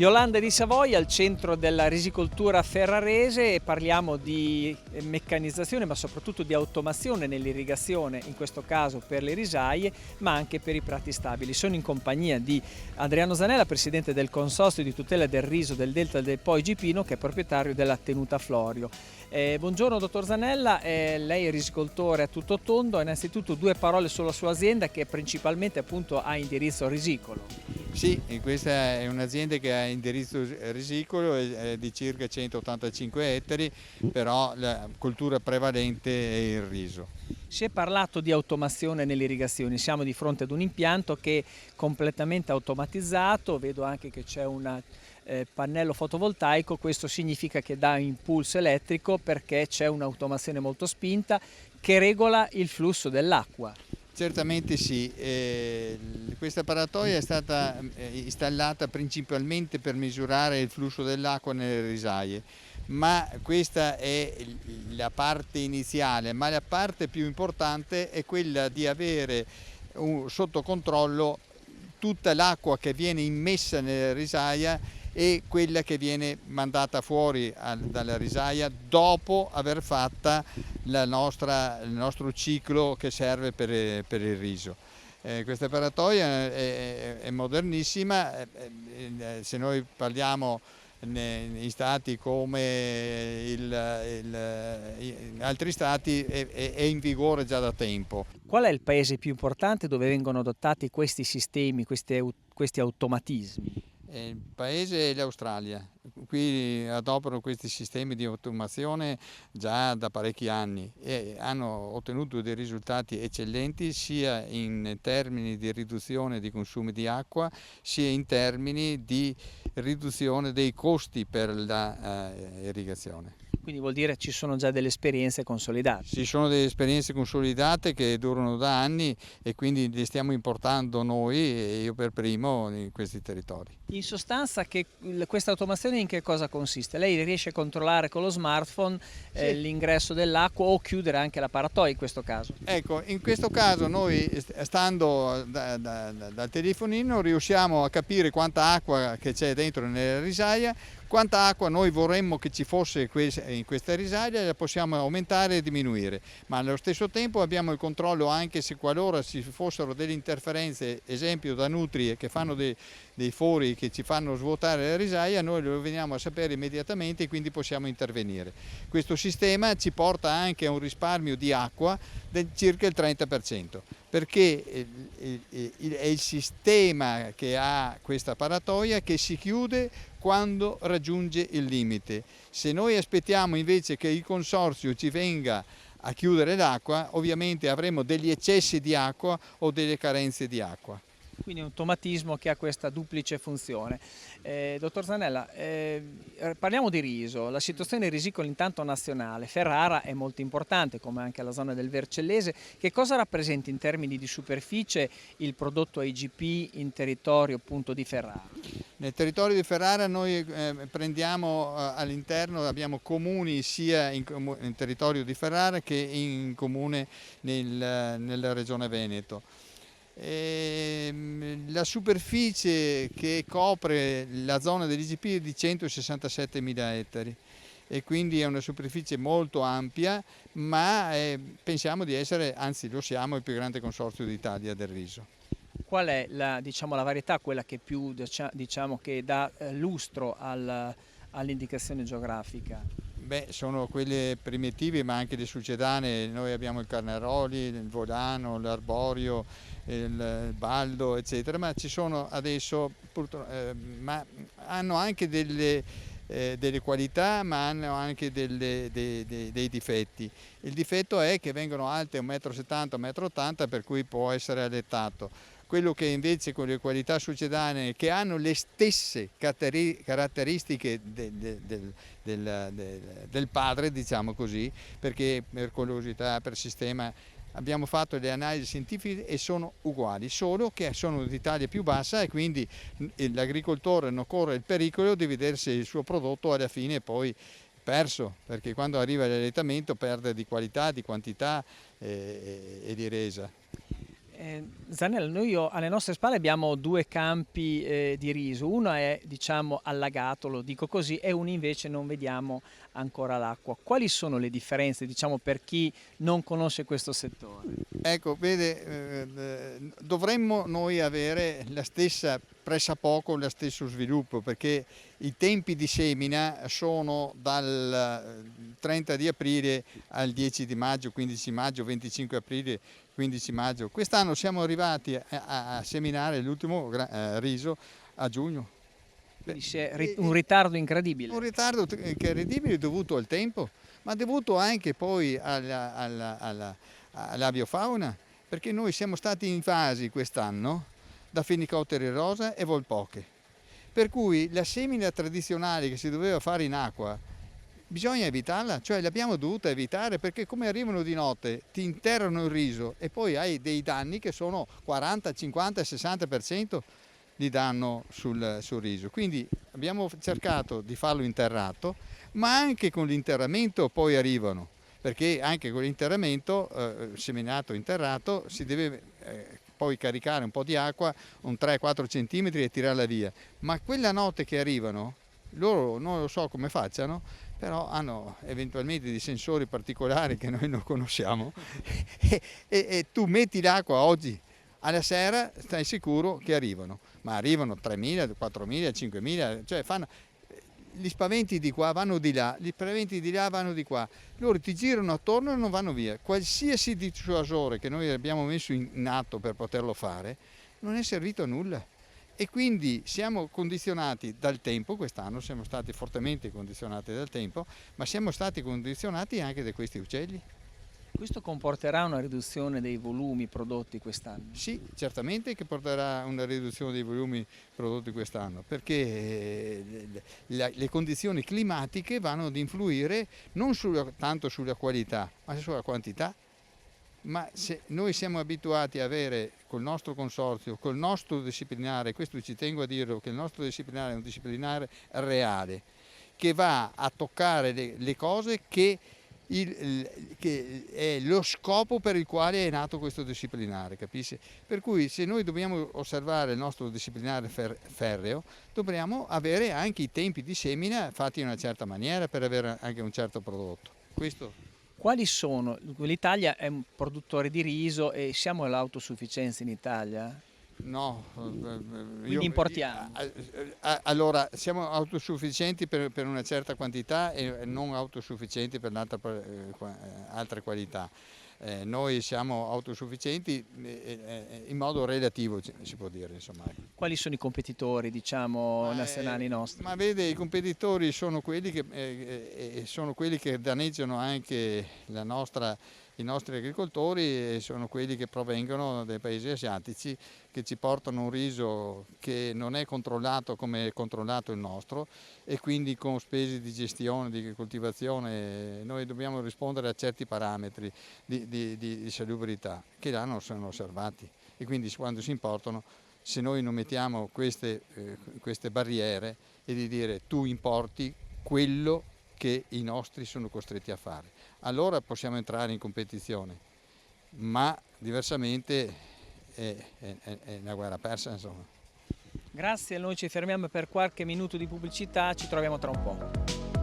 Iolanda di Savoia, al centro della risicoltura ferrarese, e parliamo di meccanizzazione ma soprattutto di automazione nell'irrigazione, in questo caso per le risaie ma anche per i prati stabili. Sono in compagnia di Adriano Zanella, presidente del Consorzio di tutela del riso del Delta del Po Igipino, che è proprietario della tenuta Florio. Buongiorno dottor Zanella, lei è risicoltore a tutto tondo. Innanzitutto due parole sulla sua azienda, che principalmente appunto ha indirizzo risicolo. Sì, questa è un'azienda che ha indirizzo risicolo, è di circa 185 ettari, però la coltura prevalente è il riso. Si è parlato di automazione nelle irrigazioni, siamo di fronte ad un impianto che è completamente automatizzato, vedo anche che c'è un pannello fotovoltaico. Questo significa che dà impulso elettrico perché c'è un'automazione molto spinta che regola il flusso dell'acqua. Certamente sì, questa paratoia è stata installata principalmente per misurare il flusso dell'acqua nelle risaie, ma questa è la parte iniziale, ma la parte più importante è quella di avere sotto controllo tutta l'acqua che viene immessa nella risaia e quella che viene mandata fuori dalla risaia dopo aver fatta il nostro ciclo che serve per il riso. Questa paratoia è modernissima, se noi parliamo in stati come in altri stati è in vigore già da tempo. Qual è il paese più importante dove vengono adottati questi sistemi, questi automatismi? Il paese è l'Australia, qui adoperano questi sistemi di automazione già da parecchi anni e hanno ottenuto dei risultati eccellenti sia in termini di riduzione di consumi di acqua sia in termini di riduzione dei costi per la irrigazione. Quindi vuol dire ci sono già delle esperienze consolidate. Ci sono delle esperienze consolidate che durano da anni e quindi le stiamo importando noi, e io per primo, in questi territori. In sostanza questa automazione in che cosa consiste? Lei riesce a controllare con lo smartphone l'ingresso dell'acqua o chiudere anche la paratoia in questo caso? Ecco, in questo caso noi, stando dal telefonino, riusciamo a capire quanta acqua che c'è dentro nella risaia, quanta acqua noi vorremmo che ci fosse in questa risaia, la possiamo aumentare e diminuire, ma allo stesso tempo abbiamo il controllo anche se qualora ci fossero delle interferenze, esempio da nutrie che fanno dei fori che ci fanno svuotare la risaia, noi lo veniamo a sapere immediatamente e quindi possiamo intervenire. Questo sistema ci porta anche a un risparmio di acqua di circa il 30%, perché è il sistema che ha questa paratoia che si chiude quando raggiunge il limite. Se noi aspettiamo invece che il consorzio ci venga a chiudere l'acqua, ovviamente avremo degli eccessi di acqua o delle carenze di acqua. Quindi un automatismo che ha questa duplice funzione. Dottor Zanella, parliamo di riso. La situazione risicola intanto nazionale. Ferrara è molto importante, come anche la zona del Vercellese. Che cosa rappresenta in termini di superficie il prodotto IGP in territorio appunto di Ferrara? Nel territorio di Ferrara noi prendiamo all'interno, abbiamo comuni sia in territorio di Ferrara che in comune nella regione Veneto. La superficie che copre la zona dell'IGP è di 167.000 ettari e quindi è una superficie molto ampia, ma pensiamo di essere, anzi lo siamo, il più grande consorzio d'Italia del riso. Qual è la varietà, quella che più che dà lustro all'indicazione geografica? Beh, sono quelle primitive ma anche le succedanee. Noi abbiamo il Carnaroli, il Volano, l'Arborio, il Baldo, eccetera, ma ci sono adesso, ma hanno anche delle qualità, ma hanno anche dei difetti. Il difetto è che vengono alte 1,70 m, 1,80 m, per cui può essere allettato. Quello che invece con le qualità succedanee, che hanno le stesse caratteristiche del padre, diciamo così, perché per collosità, per sistema, abbiamo fatto le analisi scientifiche e sono uguali, solo che sono di taglia più bassa e quindi l'agricoltore non corre il pericolo di vedersi il suo prodotto alla fine poi perso, perché quando arriva l'allettamento perde di qualità, di quantità e di resa. Zanella, noi alle nostre spalle abbiamo due campi di riso, uno è diciamo allagato, lo dico così, e uno invece non vediamo ancora l'acqua. Quali sono le differenze, diciamo, per chi non conosce questo settore? Ecco, vede, dovremmo noi avere la stessa, pressappoco lo stesso sviluppo, perché i tempi di semina sono dal 30 di aprile al 10 di maggio, 15 maggio, 25 aprile, 15 maggio. Quest'anno siamo arrivati a seminare l'ultimo riso a giugno. Quindi c'è un ritardo incredibile. Un ritardo incredibile dovuto al tempo, ma dovuto anche poi alla biofauna, perché noi siamo stati invasi quest'anno da fenicotteri rosa e volpoche, per cui la semina tradizionale che si doveva fare in acqua bisogna evitarla, cioè l'abbiamo dovuta evitare, perché come arrivano di notte ti interrano il riso e poi hai dei danni che sono 40, 50, 60% di danno sul riso. Quindi abbiamo cercato di farlo interrato, ma anche con l'interramento poi arrivano, perché anche con l'interramento seminato interrato si deve poi caricare un po' di acqua, un 3-4 cm e tirarla via. Ma quella notte che arrivano, loro non lo so come facciano, però hanno eventualmente dei sensori particolari che noi non conosciamo e tu metti l'acqua oggi, alla sera stai sicuro che arrivano, ma arrivano 3.000, 4.000, 5.000, cioè fanno gli spaventi di qua vanno di là, gli spaventi di là vanno di qua, loro ti girano attorno e non vanno via. Qualsiasi dissuasore che noi abbiamo messo in atto per poterlo fare non è servito a nulla. E quindi siamo condizionati dal tempo, quest'anno siamo stati fortemente condizionati dal tempo, ma siamo stati condizionati anche da questi uccelli. Questo comporterà una riduzione dei volumi prodotti quest'anno? Sì, certamente che porterà una riduzione dei volumi prodotti quest'anno, perché le condizioni climatiche vanno ad influire non tanto sulla qualità, ma sulla quantità. Ma se noi siamo abituati a avere col nostro consorzio, col nostro disciplinare, questo ci tengo a dirlo, che il nostro disciplinare è un disciplinare reale, che va a toccare le cose che è lo scopo per il quale è nato questo disciplinare, capisci? Per cui se noi dobbiamo osservare il nostro disciplinare ferreo, dobbiamo avere anche i tempi di semina fatti in una certa maniera per avere anche un certo prodotto. Questo. Quali sono? L'Italia è un produttore di riso e siamo all'autosufficienza in Italia? No, Quindi importiamo. Allora siamo autosufficienti per una certa quantità e non autosufficienti per altre qualità. Noi siamo autosufficienti in modo relativo, si può dire, insomma. Quali sono i competitori, diciamo, nazionali nostri? Ma vede, i competitori sono quelli che danneggiano anche i nostri agricoltori, e sono quelli che provengono dai paesi asiatici, che ci portano un riso che non è controllato come è controllato il nostro, e quindi con spese di gestione, di coltivazione, noi dobbiamo rispondere a certi parametri di salubrità che là non sono osservati, e quindi quando si importano, se noi non mettiamo queste barriere e di dire tu importi quello che i nostri sono costretti a fare, allora possiamo entrare in competizione, ma diversamente è una guerra persa, insomma. Grazie, noi ci fermiamo per qualche minuto di pubblicità, ci troviamo tra un po'.